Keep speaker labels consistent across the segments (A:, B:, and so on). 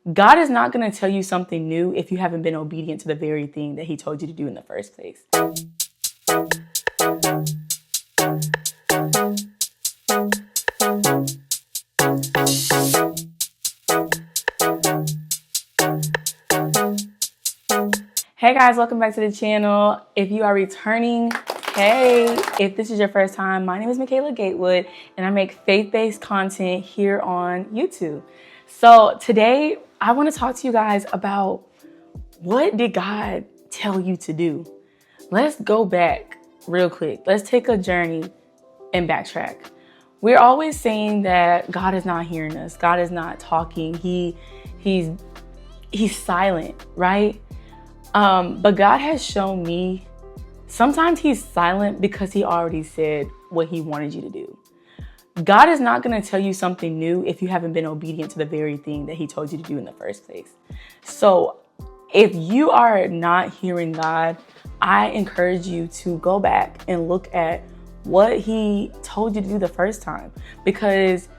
A: God is not going to tell you something new if you haven't been obedient to the very thing that he told you to do in the first place. Hey guys, welcome back to the channel. If you are returning, hey. If this is your first time, my name is Michaela Gatewood and I make faith-based content here on YouTube. So today I want to talk to you guys about what did God tell you to do? Let's go back real quick. Let's take a journey and backtrack. We're always saying that God is not hearing us. God is not talking. He's silent, right? But God has shown me sometimes he's silent because he already said what he wanted you to do. God is not going to tell you something new if you haven't been obedient to the very thing that he told you to do in the first place. So if you are not hearing God, I encourage you to go back and look at what he told you to do the first time, because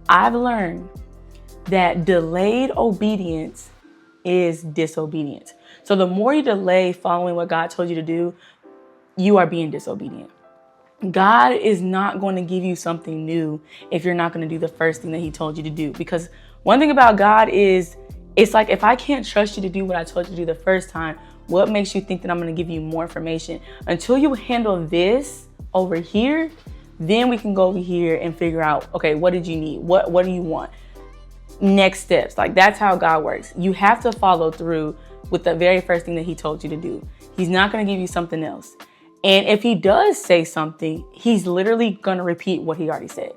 A: I've learned that delayed obedience is disobedience. So the more you delay following what God told you to do, you are being disobedient. God is not going to give you something new if you're not going to do the first thing that he told you to do. Because one thing about God is, it's like, if I can't trust you to do what I told you to do the first time, what makes you think that I'm going to give you more information? Until you handle this over here, then we can go over here and figure out, okay, what did you need? What do you want? Next steps. Like, that's how God works. You have to follow through with the very first thing that he told you to do. He's not going to give you something else. And if he does say something, he's literally going to repeat what he already said.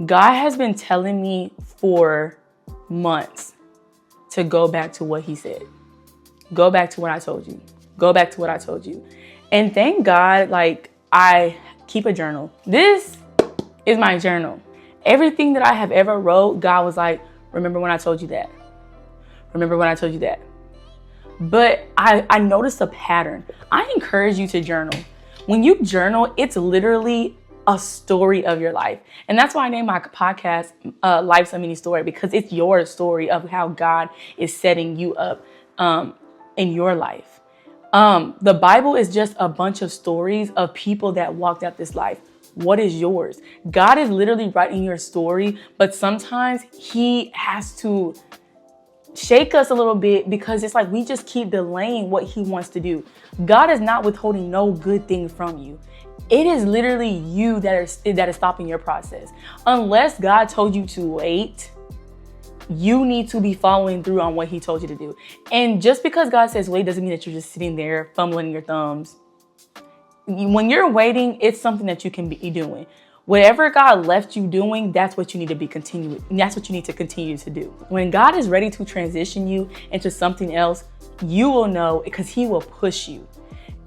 A: God has been telling me for months to go back to what he said. Go back to what I told you. Go back to what I told you. And thank God, like, I keep a journal. This is my journal. Everything that I have ever wrote, God was like, remember when I told you that? Remember when I told you that? But I noticed a pattern. I encourage you to journal. When you journal, it's literally a story of your life. And that's why I named my podcast Life's a Mini Story, because it's your story of how God is setting you up in your life. The Bible is just a bunch of stories of people that walked out this life. What is yours? God is literally writing your story, but sometimes he has to shake us a little bit, because it's like we just keep delaying what he wants to do. God is not withholding no good thing from you. It is literally you that is stopping your process. Unless God told you to wait, you need to be following through on what he told you to do. And just because God says wait doesn't mean that you're just sitting there fumbling your thumbs. When you're waiting, it's something that you can be doing. Whatever God left you doing, that's what you need to be continuing. That's what you need to continue to do. When God is ready to transition you into something else, you will know, because he will push you.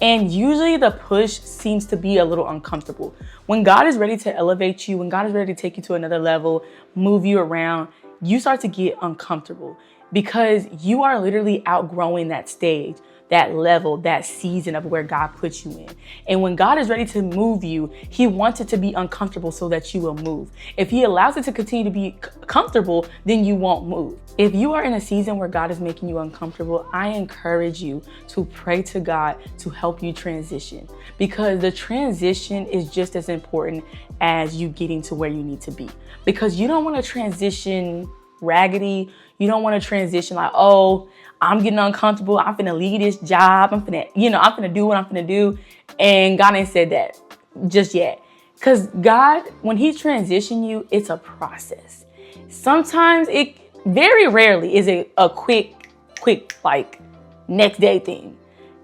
A: And usually the push seems to be a little uncomfortable. When God is ready to elevate you, when God is ready to take you to another level, move you around, you start to get uncomfortable, because you are literally outgrowing that stage, that level, that season of where God puts you in. And when God is ready to move you, he wants it to be uncomfortable so that you will move. If he allows it to continue to be comfortable, then you won't move. If you are in a season where God is making you uncomfortable, I encourage you to pray to God to help you transition, because the transition is just as important as you getting to where you need to be. Because you don't want to transition raggedy. You don't want to transition like, oh, I'm getting uncomfortable. I'm finna leave this job. I'm finna do what I'm finna do. And God ain't said that just yet. Because God, when he transitions you, it's a process. Sometimes very rarely is it a quick, like next day thing.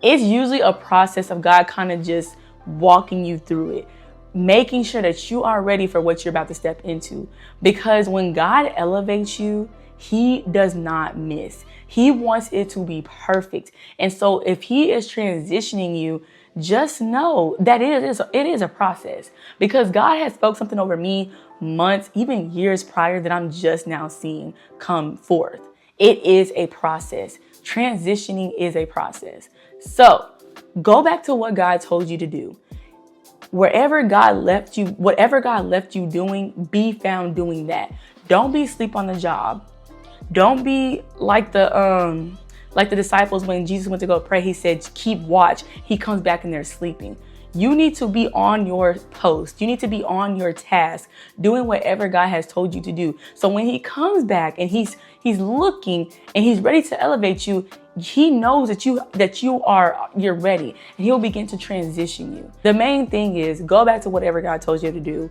A: It's usually a process of God kind of just walking you through it, making sure that you are ready for what you're about to step into. Because when God elevates you, he does not miss. He wants it to be perfect. And so if he is transitioning you, just know that it is a process, because God has spoke something over me months, even years prior, that I'm just now seeing come forth. It is a process. Transitioning is a process. So go back to what God told you to do. Whatever God left you doing, be found doing that. Don't be asleep on the job. Don't be like the disciples when Jesus went to go pray. He said, keep watch. He comes back and they're sleeping. You need to be on your post. You need to be on your task, doing whatever God has told you to do. So when he comes back and he's looking and he's ready to elevate you, he knows that you're ready, and he'll begin to transition you. The main thing is go back to whatever God told you to do.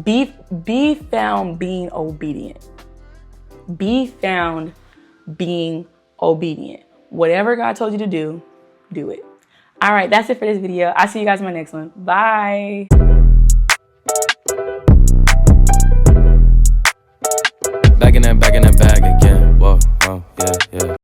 A: Be found being obedient. Be found being obedient. Whatever God told you to do, do it. All right, that's it for this video. I'll see you guys in my next one. Bye.
B: Back in that bag again. Whoa, yeah.